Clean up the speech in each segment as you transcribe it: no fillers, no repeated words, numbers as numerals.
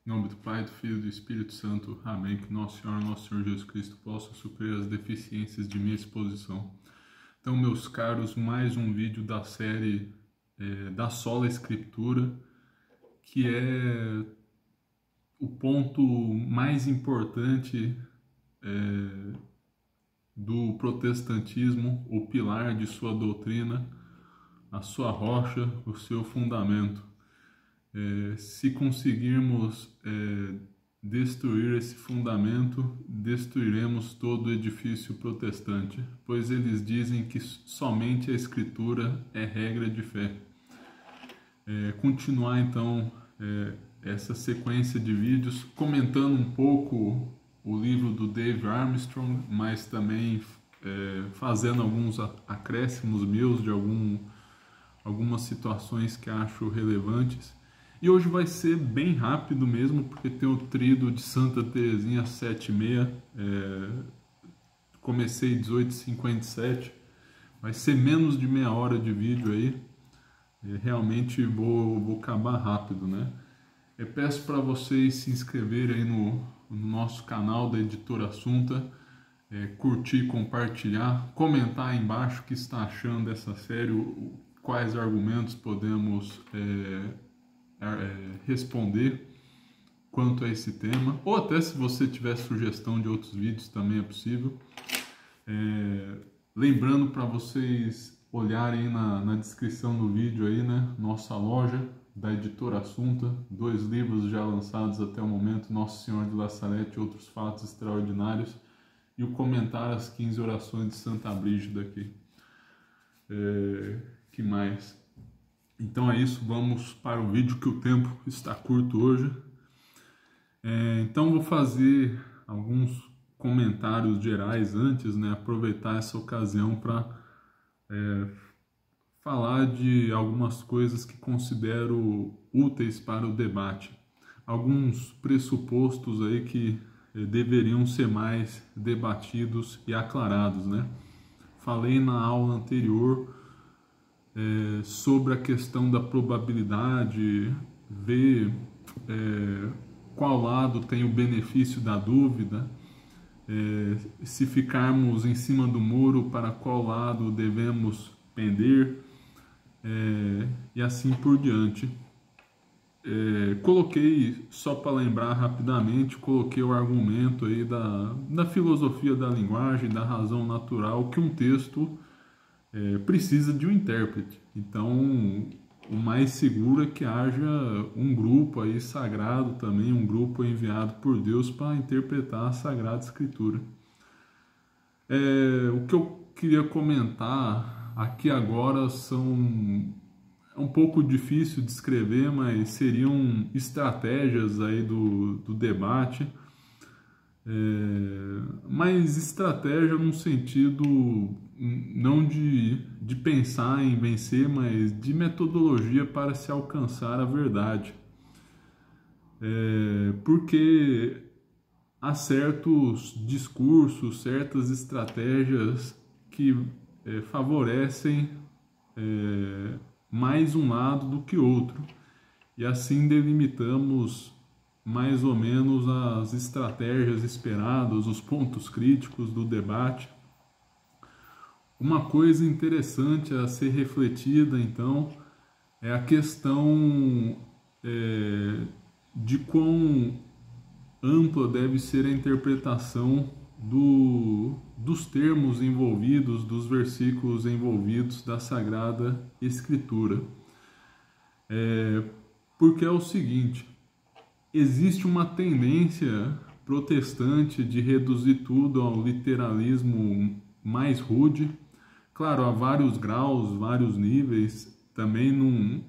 Em nome do Pai, do Filho e do Espírito Santo. Amém. Que Nosso Senhor Jesus Cristo possa suprir as deficiências de minha exposição. Então, meus caros, mais um vídeo da série da Sola Escritura, que é o ponto mais importante do protestantismo, o pilar de sua doutrina, a sua rocha, o seu fundamento. Se conseguirmos destruir esse fundamento, destruiremos todo o edifício protestante, pois eles dizem que somente a Escritura é regra de fé. Continuar então essa sequência de vídeos, comentando um pouco o livro do Dave Armstrong, mas também fazendo alguns acréscimos meus de algumas situações que acho relevantes. E hoje vai ser bem rápido mesmo, porque tem o tríduo de Santa Teresinha 7h30, comecei 18h57, vai ser menos de meia hora de vídeo aí, realmente vou acabar rápido, né? Eu peço para vocês se inscreverem aí no nosso canal da Editora Assunta, curtir, compartilhar, comentar aí embaixo o que está achando dessa série, quais argumentos podemos responder quanto a esse tema, ou até se você tiver sugestão de outros vídeos também é possível. Lembrando para vocês olharem na descrição do vídeo aí, né, nossa loja da Editora Assunta, 2 livros já lançados até o momento, Nosso Senhor de La Salete e Outros Fatos Extraordinários, e o comentário às 15 orações de Santa Brígida aqui. Que mais? Então é isso, vamos para o vídeo que o tempo está curto hoje. Então vou fazer alguns comentários gerais antes, né? Aproveitar essa ocasião para falar de algumas coisas que considero úteis para o debate. Alguns pressupostos aí que deveriam ser mais debatidos e aclarados, né? Falei na aula anterior sobre a questão da probabilidade, ver qual lado tem o benefício da dúvida, se ficarmos em cima do muro, para qual lado devemos pender, e assim por diante. Coloquei, só para lembrar rapidamente, coloquei o argumento aí da filosofia da linguagem, da razão natural, que um texto precisa de um intérprete. Então, o mais seguro é que haja um grupo aí sagrado também, um grupo enviado por Deus para interpretar a Sagrada Escritura. O que eu queria comentar aqui agora é um pouco difícil de escrever, mas seriam estratégias aí do debate. Mas estratégia num sentido não de pensar em vencer, mas de metodologia para se alcançar a verdade. Porque há certos discursos, certas estratégias que favorecem mais um lado do que outro, e assim delimitamos mais ou menos as estratégias esperadas, os pontos críticos do debate. Uma coisa interessante a ser refletida, então, é a questão de quão ampla deve ser a interpretação dos termos envolvidos, dos versículos envolvidos da Sagrada Escritura. Porque é o seguinte: existe uma tendência protestante de reduzir tudo ao literalismo mais rude. Claro, há vários graus, vários níveis. Também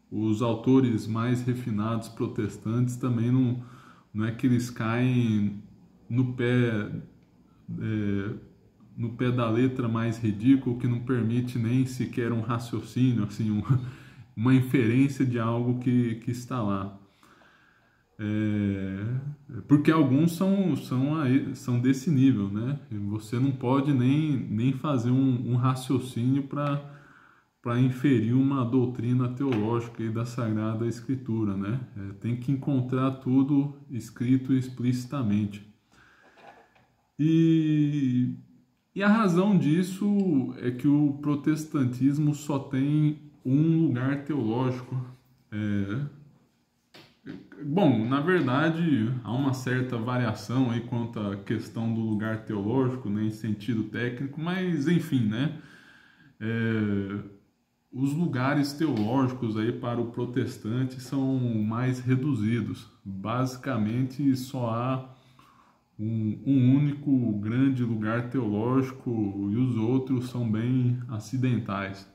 os autores mais refinados protestantes também não é que eles caem no pé da letra mais ridículo, que não permite nem sequer um raciocínio, assim, uma inferência de algo que está lá. Porque alguns são desse nível, né? Você não pode nem fazer um raciocínio para para inferir uma doutrina teológica aí da Sagrada Escritura, né? Tem que encontrar tudo escrito explicitamente. E a razão disso é que o protestantismo só tem um lugar teológico. Bom, na verdade, há uma certa variação aí quanto à questão do lugar teológico, né, em sentido técnico, mas enfim, né? Os lugares teológicos aí para o protestante são mais reduzidos. Basicamente, só há um único grande lugar teológico e os outros são bem acidentais.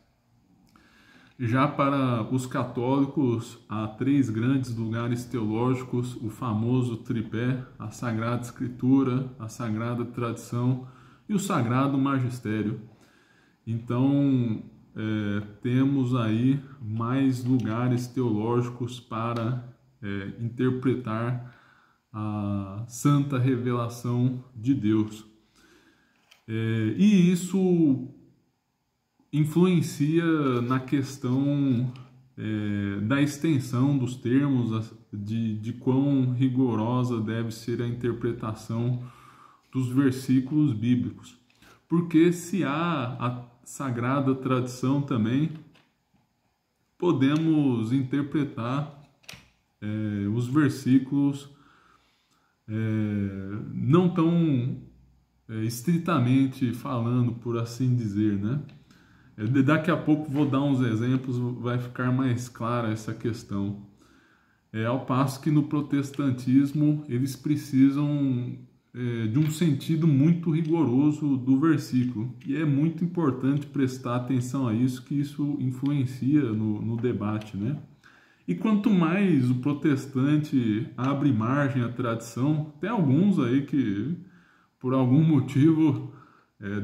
Já para os católicos, há 3 grandes lugares teológicos, o famoso tripé, a Sagrada Escritura, a Sagrada Tradição e o Sagrado Magistério. Então, temos aí mais lugares teológicos para interpretar a santa revelação de Deus. E isso influencia na questão da extensão dos termos, de quão rigorosa deve ser a interpretação dos versículos bíblicos. Porque se há a Sagrada Tradição também, podemos interpretar os versículos não tão estritamente falando, por assim dizer, né? Daqui a pouco vou dar uns exemplos, vai ficar mais clara essa questão. Ao passo que no protestantismo eles precisam de um sentido muito rigoroso do versículo. E é muito importante prestar atenção a isso, que isso influencia no debate, né? E quanto mais o protestante abre margem à tradição, tem alguns aí que, por algum motivo,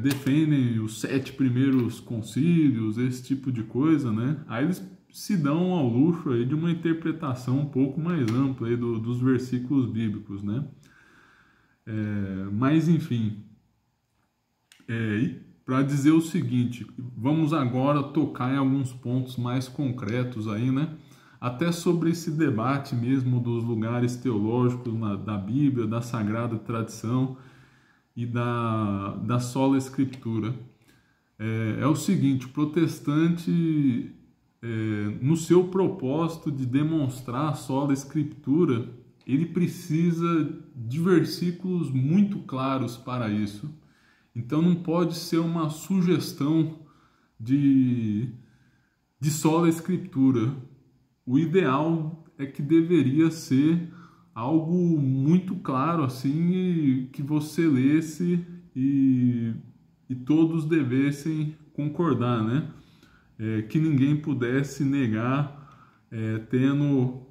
defendem os 7 primeiros concílios, esse tipo de coisa, né? Aí eles se dão ao luxo aí de uma interpretação um pouco mais ampla aí dos versículos bíblicos, né? Mas enfim, para dizer o seguinte, vamos agora tocar em alguns pontos mais concretos aí, né? Até sobre esse debate mesmo dos lugares teológicos da Bíblia, da Sagrada Tradição e da sola Escritura. É o seguinte, o protestante, no seu propósito de demonstrar a sola Escritura, ele precisa de versículos muito claros para isso. Então não pode ser uma sugestão de sola Escritura. O ideal é que deveria ser algo muito claro, assim, que você lesse e todos devessem concordar, né? Que ninguém pudesse negar, tendo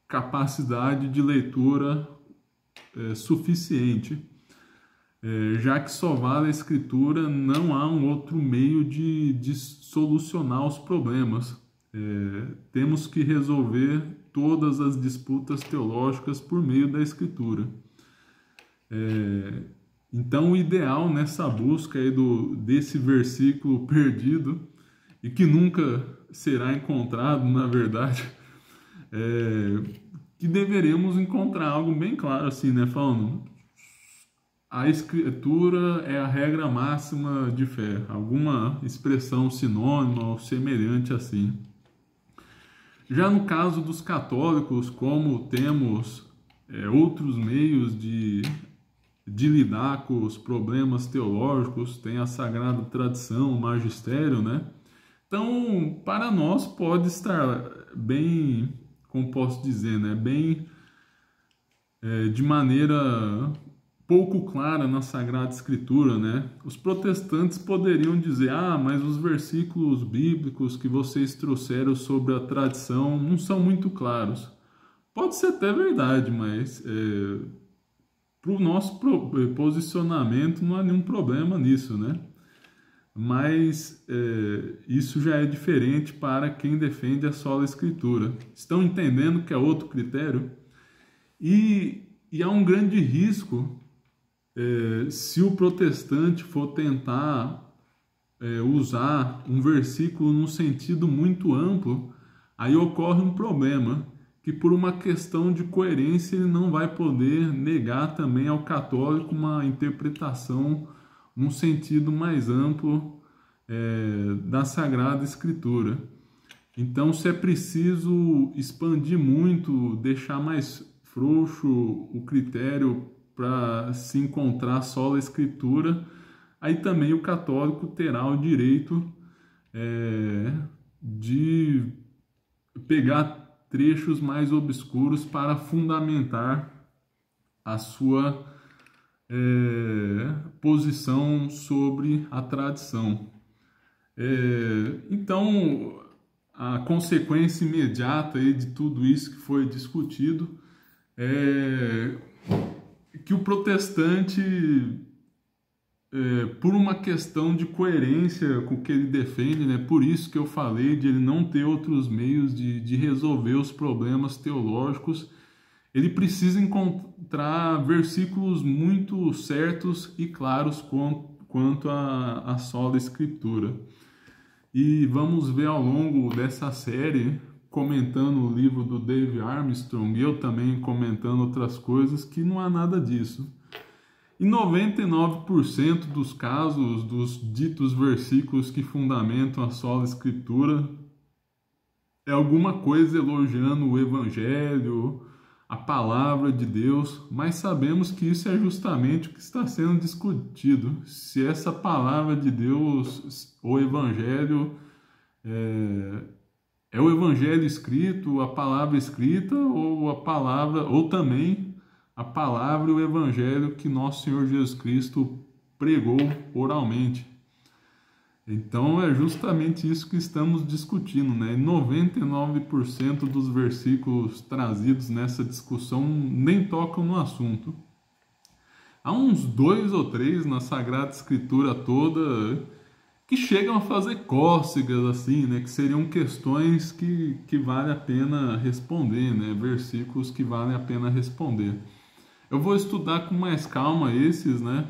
capacidade de leitura suficiente. Já que só vale a Escritura, não há um outro meio de solucionar os problemas. Temos que resolver todas as disputas teológicas por meio da Escritura. Então, o ideal nessa busca aí desse versículo perdido, e que nunca será encontrado, na verdade, que deveremos encontrar algo bem claro, assim, né? Falando, a Escritura é a regra máxima de fé, alguma expressão sinônima ou semelhante assim. Já no caso dos católicos, como temos outros meios de lidar com os problemas teológicos, tem a Sagrada Tradição, o Magistério, né? Então, para nós pode estar bem, como posso dizer, né? Bem de maneira pouco clara na Sagrada Escritura, né? Os protestantes poderiam dizer, mas os versículos bíblicos que vocês trouxeram sobre a tradição não são muito claros. Pode ser até verdade, mas para o nosso posicionamento não há nenhum problema nisso, né? Mas isso já é diferente para quem defende a sola Escritura. Estão entendendo que é outro critério? E há um grande risco se o protestante for tentar usar um versículo num sentido muito amplo, aí ocorre um problema, que por uma questão de coerência ele não vai poder negar também ao católico uma interpretação num sentido mais amplo da Sagrada Escritura. Então, se é preciso expandir muito, deixar mais frouxo o critério para se encontrar só a Escritura, aí também o católico terá o direito de pegar trechos mais obscuros para fundamentar a sua posição sobre a tradição. Então, a consequência imediata aí de tudo isso que foi discutido é que o protestante, por uma questão de coerência com o que ele defende, né, por isso que eu falei de ele não ter outros meios de resolver os problemas teológicos, ele precisa encontrar versículos muito certos e claros quanto à sola Escritura. E vamos ver ao longo dessa série, comentando o livro do Dave Armstrong, e eu também comentando outras coisas, que não há nada disso. Em 99% dos casos dos ditos versículos que fundamentam a sola Escritura, é alguma coisa elogiando o Evangelho, a palavra de Deus, mas sabemos que isso é justamente o que está sendo discutido. Se essa palavra de Deus, o Evangelho, é o Evangelho escrito, a palavra escrita, ou a palavra, ou também a palavra e o Evangelho que nosso Senhor Jesus Cristo pregou oralmente. Então é justamente isso que estamos discutindo, né? 99% dos versículos trazidos nessa discussão nem tocam no assunto. Há uns 2 ou 3 na Sagrada Escritura toda que chegam a fazer cócegas, assim, né? Que seriam questões que vale a pena responder, né? Versículos que valem a pena responder. Eu vou estudar com mais calma esses, né?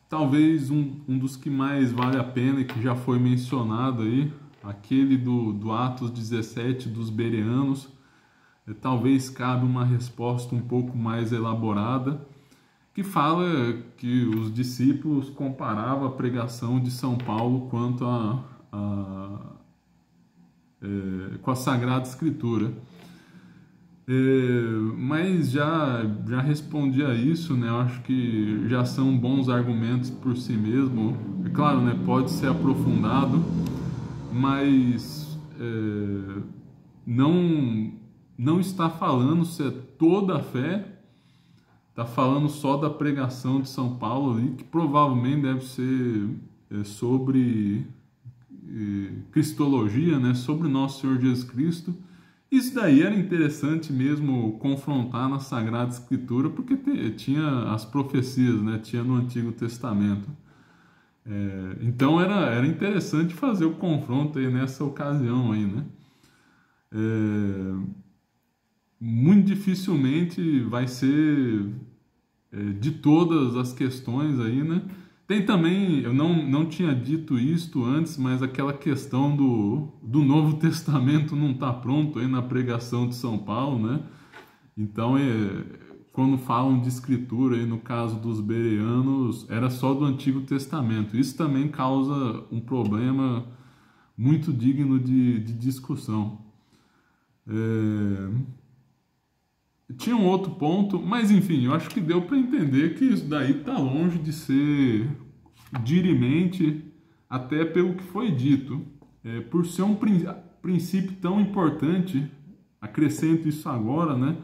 Talvez um dos que mais vale a pena e que já foi mencionado aí, aquele do Atos 17 dos Bereanos, talvez cabe uma resposta um pouco mais elaborada, que fala que os discípulos comparavam a pregação de São Paulo quanto com a Sagrada Escritura. Mas já respondi a isso, né? Eu acho que já são bons argumentos por si mesmo. É claro, né? Pode ser aprofundado, mas não está falando se é toda a fé, está falando só da pregação de São Paulo ali, que provavelmente deve ser sobre cristologia, né? Sobre nosso Senhor Jesus Cristo. Isso daí era interessante mesmo confrontar na Sagrada Escritura, porque tinha as profecias, né? Tinha no Antigo Testamento. Então era interessante fazer o confronto aí nessa ocasião aí, né? Muito dificilmente vai ser de todas as questões aí, né? Tem também, eu não tinha dito isto antes, mas aquela questão do Novo Testamento não está pronto aí na pregação de São Paulo, né? Então, quando falam de escritura, aí no caso dos bereanos, era só do Antigo Testamento. Isso também causa um problema muito digno de discussão. Tinha um outro ponto, mas enfim, eu acho que deu para entender que isso daí está longe de ser dirimente, até pelo que foi dito. Por ser um princípio tão importante, acrescento isso agora, né?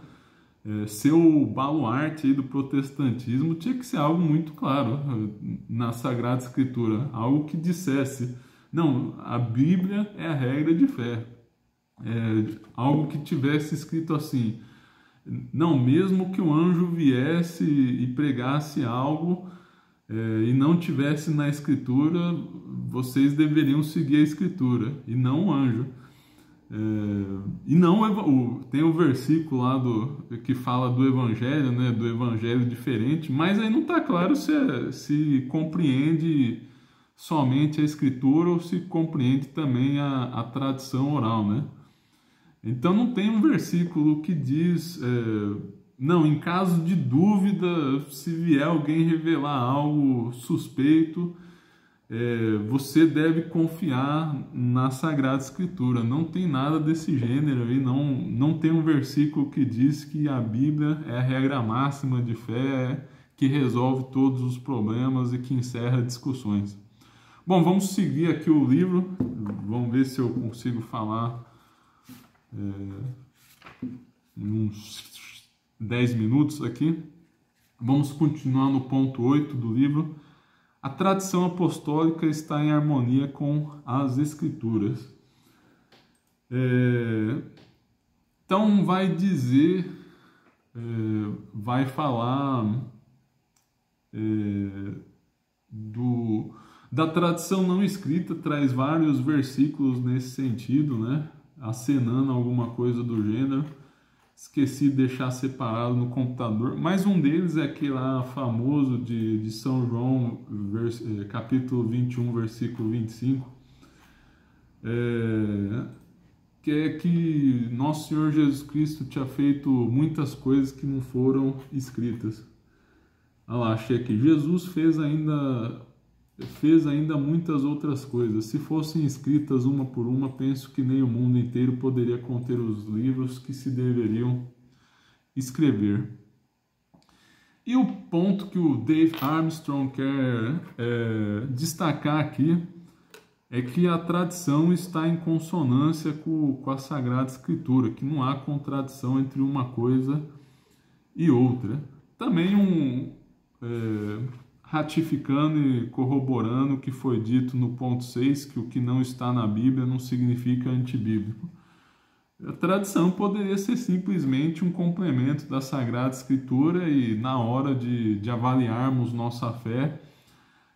Ser o baluarte aí do protestantismo, tinha que ser algo muito claro na Sagrada Escritura, algo que dissesse, não, a Bíblia é a regra de fé. Algo que tivesse escrito assim: não, mesmo que um anjo viesse e pregasse algo e não tivesse na Escritura, vocês deveriam seguir a Escritura e não o anjo. E não tem o versículo lá que fala do Evangelho, né, do Evangelho diferente, mas aí não está claro se compreende somente a escritura ou se compreende também a tradição oral, né? Então não tem um versículo que diz, não, em caso de dúvida, se vier alguém revelar algo suspeito, você deve confiar na Sagrada Escritura. Não tem nada desse gênero aí, não tem um versículo que diz que a Bíblia é a regra máxima de fé, que resolve todos os problemas e que encerra discussões. Bom, vamos seguir aqui o livro, vamos ver se eu consigo falar uns 10 minutos aqui. Vamos continuar no ponto 8 do livro. A tradição apostólica está em harmonia com as Escrituras. Então vai dizer, vai falar da tradição não escrita, traz vários versículos nesse sentido, né? Acenando alguma coisa do gênero. Esqueci de deixar separado no computador, mas um deles é aquele lá famoso de São João, capítulo 21, versículo 25, que é que Nosso Senhor Jesus Cristo tinha feito muitas coisas que não foram escritas. Olha lá, achei aqui, Jesus fez ainda muitas outras coisas. Se fossem escritas uma por uma, penso que nem o mundo inteiro poderia conter os livros que se deveriam escrever. E o ponto que o Dave Armstrong quer destacar aqui é que a tradição está em consonância com a Sagrada Escritura, que não há contradição entre uma coisa e outra. Também ratificando e corroborando o que foi dito no ponto 6, que o que não está na Bíblia não significa antibíblico. A tradição poderia ser simplesmente um complemento da Sagrada Escritura e, na hora de avaliarmos nossa fé,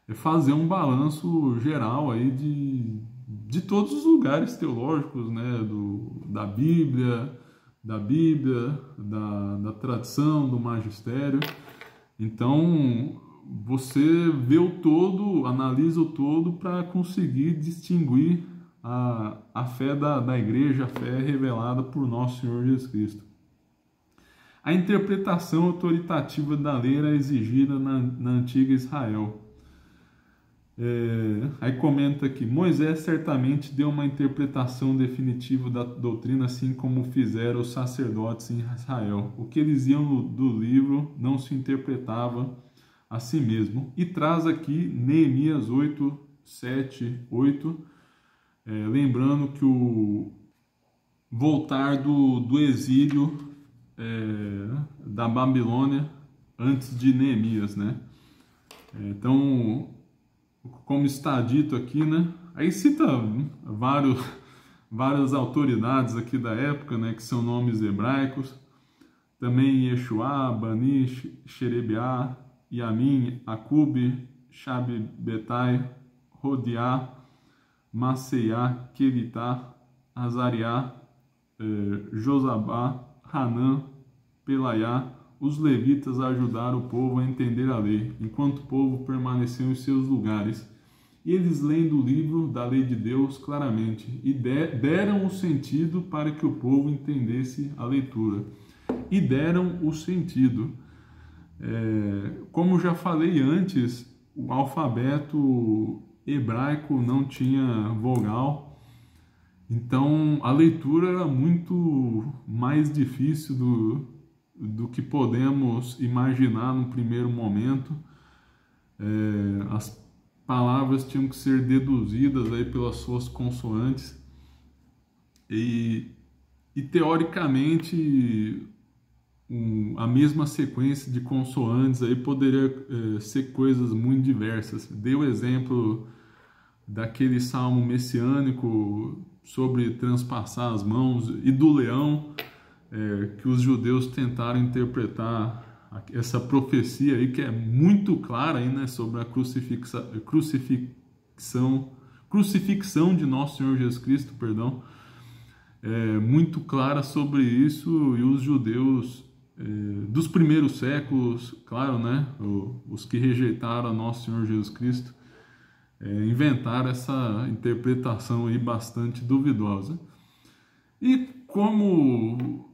fazer um balanço geral aí de todos os lugares teológicos, né? Da Bíblia, da tradição, do magistério. Então, você vê o todo, analisa o todo para conseguir distinguir a fé da igreja, a fé revelada por Nosso Senhor Jesus Cristo. A interpretação autoritativa da lei era exigida na antiga Israel. Aí comenta aqui, Moisés certamente deu uma interpretação definitiva da doutrina, assim como fizeram os sacerdotes em Israel. O que eles iam do livro não se interpretava a si mesmo. E traz aqui Neemias 8, 7, 8, lembrando que o voltar do exílio da Babilônia antes de Neemias, né? Então, como está dito aqui, né? Aí cita várias autoridades aqui da época, né? Que são nomes hebraicos. Também Yeshua, Bani, Sherebiah, Yamin, Acube, Shabibetai, Rodiá, Maceiá, Kelitá, Azariá, Josabá, Hanã, Pelaiá. Os levitas ajudaram o povo a entender a lei, enquanto o povo permaneceu em seus lugares. E eles lendo o livro da lei de Deus claramente, e deram o sentido para que o povo entendesse a leitura. E deram o sentido. Como já falei antes, o alfabeto hebraico não tinha vogal, então a leitura era muito mais difícil do que podemos imaginar no primeiro momento. As palavras tinham que ser deduzidas aí pelas suas consoantes e teoricamente a mesma sequência de consoantes aí poderia ser coisas muito diversas. Dei o exemplo daquele salmo messiânico sobre transpassar as mãos e do leão, que os judeus tentaram interpretar essa profecia aí, que é muito clara aí, né, sobre a crucifixão de Nosso Senhor Jesus Cristo, perdão. Muito clara sobre isso, e os judeus dos primeiros séculos, claro, né, os que rejeitaram a Nosso Senhor Jesus Cristo, inventaram essa interpretação aí bastante duvidosa. E como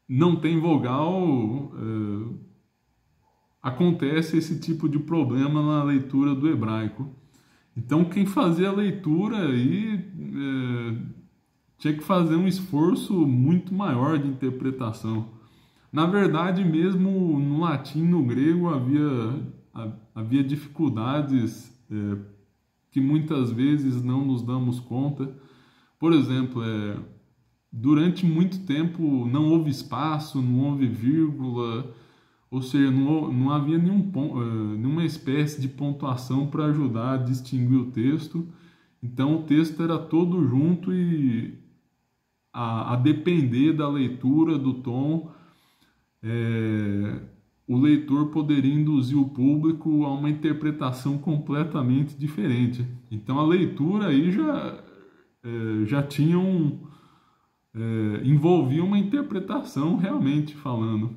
não tem vogal, acontece esse tipo de problema na leitura do hebraico. Então quem fazia a leitura aí tinha que fazer um esforço muito maior de interpretação. Na verdade, mesmo no latim e no grego havia dificuldades que muitas vezes não nos damos conta. Por exemplo, durante muito tempo não houve espaço, não houve vírgula, ou seja, não havia nenhuma espécie de pontuação para ajudar a distinguir o texto. Então o texto era todo junto e a depender da leitura, do tom, o leitor poderia induzir o público a uma interpretação completamente diferente. Então a leitura aí já tinha envolvia uma interpretação realmente falando.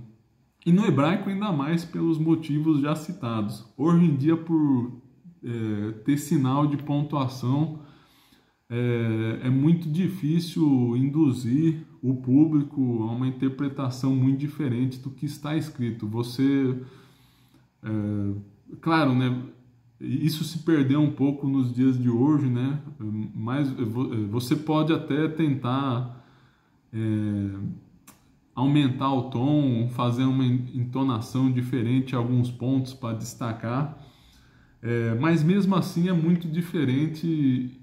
E no hebraico ainda mais pelos motivos já citados. Hoje em dia, por ter sinal de pontuação, é muito difícil induzir o público a uma interpretação muito diferente do que está escrito. Claro, né, isso se perdeu um pouco nos dias de hoje, né, mas você pode até tentar aumentar o tom, fazer uma entonação diferente em alguns pontos para destacar, mas mesmo assim é muito diferente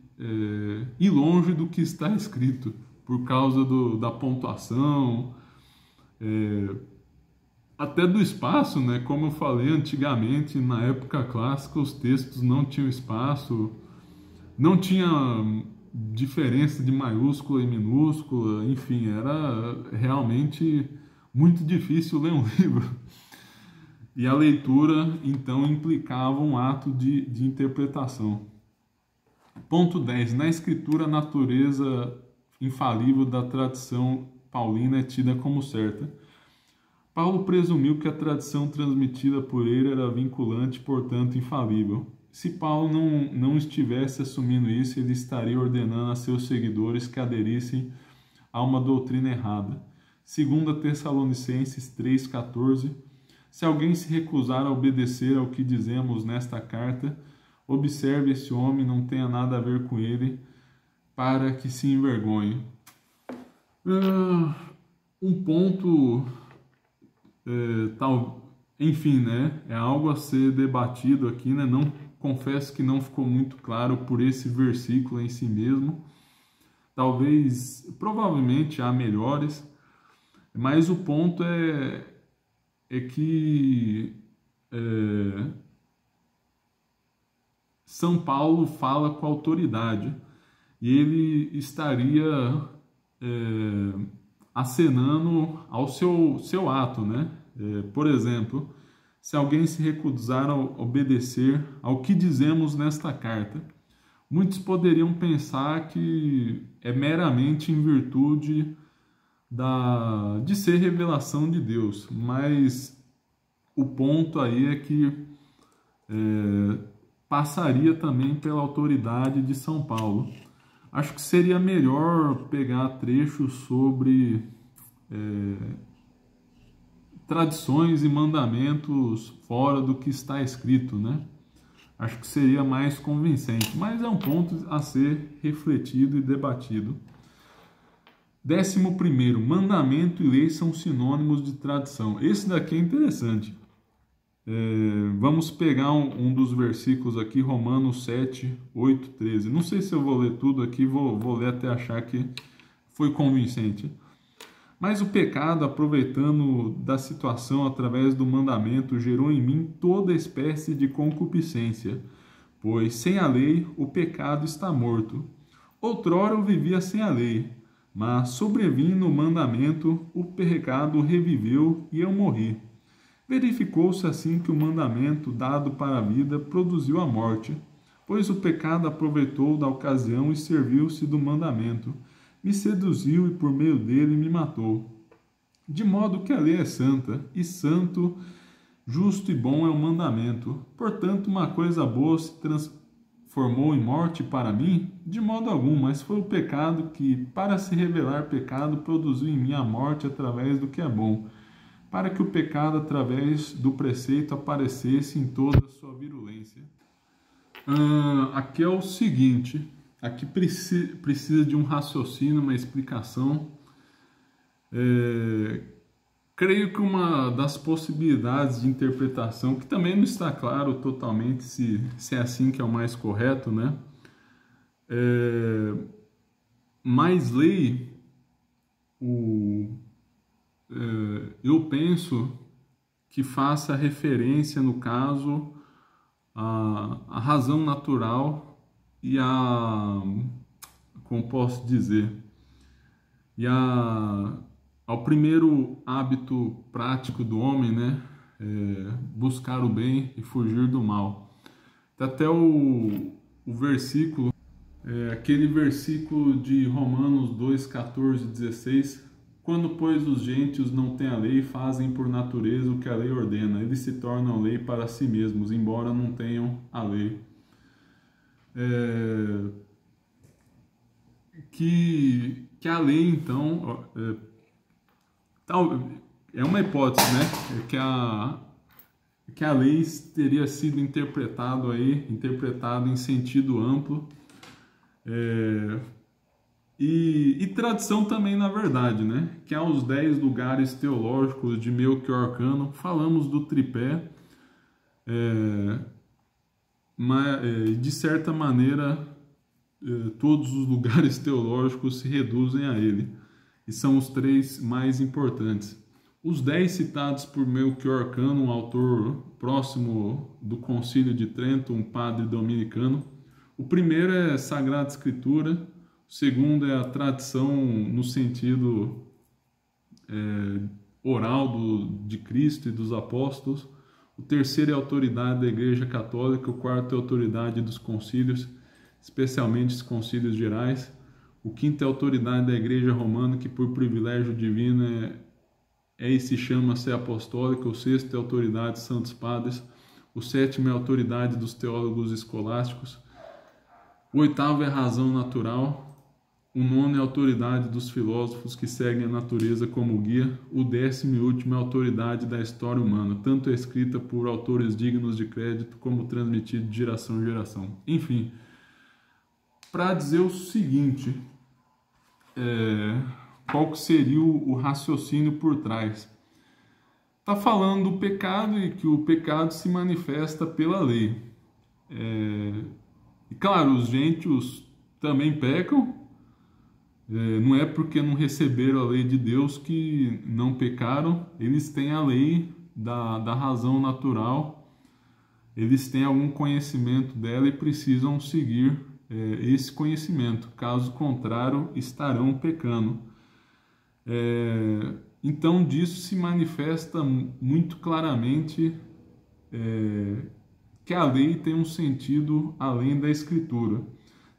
e longe do que está escrito, por causa da pontuação, até do espaço, né? Como eu falei antigamente, na época clássica, os textos não tinham espaço, não tinha diferença de maiúscula e minúscula, enfim, era realmente muito difícil ler um livro. E a leitura, então, implicava um ato de interpretação. Ponto 10. Na escritura, a natureza infalível da tradição paulina é tida como certa. Paulo presumiu que a tradição transmitida por ele era vinculante, portanto, infalível. Se Paulo não estivesse assumindo isso, ele estaria ordenando a seus seguidores que aderissem a uma doutrina errada. 2 Tessalonicenses 3,14. Se alguém se recusar a obedecer ao que dizemos nesta carta, observe esse homem, não tenha nada a ver com ele, para que se envergonhe. Um ponto, enfim, né? É algo a ser debatido aqui, né? Não, confesso que não ficou muito claro por esse versículo em si mesmo. Provavelmente há melhores, mas o ponto é que São Paulo fala com autoridade e ele estaria acenando ao seu ato, né? Por exemplo, se alguém se recusar a obedecer ao que dizemos nesta carta, muitos poderiam pensar que é meramente em virtude de ser revelação de Deus, mas o ponto aí é que passaria também pela autoridade de São Paulo. Acho que seria melhor pegar trechos sobre tradições e mandamentos fora do que está escrito, né? Acho que seria mais convincente, mas é um ponto a ser refletido e debatido. 11º, mandamento e lei são sinônimos de tradição. Esse daqui é interessante. Vamos pegar um dos versículos aqui, Romanos 7, 8, 13. Não sei se eu vou ler tudo aqui, vou ler até achar que foi convincente. Mas o pecado, aproveitando da situação através do mandamento, gerou em mim toda espécie de concupiscência, pois sem a lei o pecado está morto. Outrora eu vivia sem a lei, mas sobrevindo o mandamento, o pecado reviveu e eu morri. Verificou-se assim que o mandamento dado para a vida produziu a morte, pois o pecado aproveitou da ocasião e serviu-se do mandamento, me seduziu e por meio dele me matou. De modo que a lei é santa, e santo Justo e bom é o mandamento. Portanto, uma coisa boa se transformou em morte para mim? De modo algum, mas foi o pecado que, para se revelar pecado, produziu em mim a morte através do que é bom, para que o pecado, através do preceito, aparecesse em toda a sua virulência. Aqui é o seguinte, aqui precisa de um raciocínio, uma explicação. Creio que uma das possibilidades de interpretação, que também não está claro totalmente se é assim que é o mais correto, né? Mais lei, eu penso que faça referência, no caso, à razão natural e como posso dizer, ao primeiro hábito prático do homem, né? Buscar o bem e fugir do mal. Até o versículo, aquele versículo de Romanos 2, 14 e 16, quando, pois, os gentios não têm a lei, fazem por natureza o que a lei ordena, eles se tornam lei para si mesmos, embora não tenham a lei. Que a lei, então, é uma hipótese, né? Que a lei teria sido interpretado em sentido amplo, e tradição também, na verdade, né? Que há os 10 lugares teológicos de Melchior Cano, falamos do tripé, mas de certa maneira todos os lugares teológicos se reduzem a ele, e são os 3 mais importantes. Os 10 citados por Melchior Cano, um autor próximo do Concílio de Trento, um padre dominicano. O primeiro é Sagrada Escritura, o segundo é a tradição no sentido oral de Cristo e dos apóstolos. O terceiro é a autoridade da Igreja Católica, o quarto é a autoridade dos concílios, especialmente os concílios gerais. O quinto é a autoridade da Igreja Romana, que por privilégio divino e se chama Sé Apostólica. O sexto é a autoridade dos Santos Padres. O sétimo é a autoridade dos teólogos escolásticos. O oitavo é a razão natural. O nono é a autoridade dos filósofos que seguem a natureza como guia. O 10º e último é a autoridade da história humana, tanto escrita por autores dignos de crédito como transmitida de geração em geração. Enfim, para dizer o seguinte, qual que seria o raciocínio por trás? Está falando do pecado e que o pecado se manifesta pela lei. E claro, os gentios também pecam, não é porque não receberam a lei de Deus que não pecaram, eles têm a lei da razão natural, eles têm algum conhecimento dela e precisam seguir esse conhecimento, caso contrário estarão pecando. Então disso se manifesta muito claramente que a lei tem um sentido além da Escritura.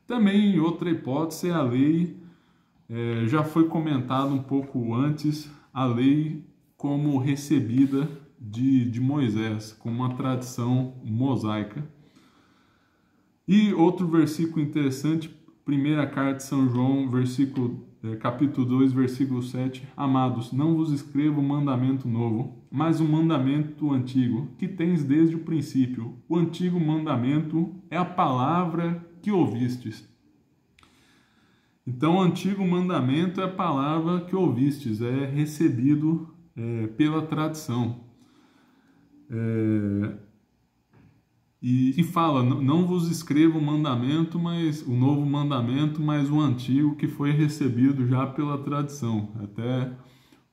Também, em outra hipótese, a lei, já foi comentado um pouco antes, a lei como recebida de Moisés, como uma tradição mosaica. E outro versículo interessante, primeira carta de São João, capítulo 2, versículo 7. Amados, não vos escrevo um mandamento novo, mas um mandamento antigo, que tens desde o princípio. O antigo mandamento é a palavra que ouvistes. Então, o antigo mandamento é a palavra que ouvistes, é recebido pela tradição. E fala, não vos escrevo o mandamento, mas o novo mandamento, mas o antigo que foi recebido já pela tradição, até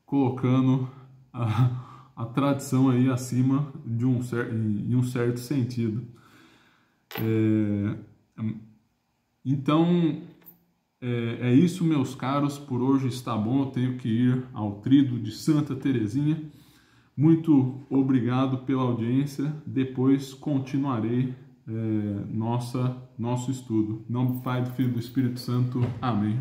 colocando a tradição aí acima em um certo sentido. Então, é isso, meus caros, por hoje está bom, eu tenho que ir ao Tríduo de Santa Teresinha. Muito obrigado pela audiência. Depois continuarei nosso estudo. Em nome do Pai, do Filho e do Espírito Santo. Amém.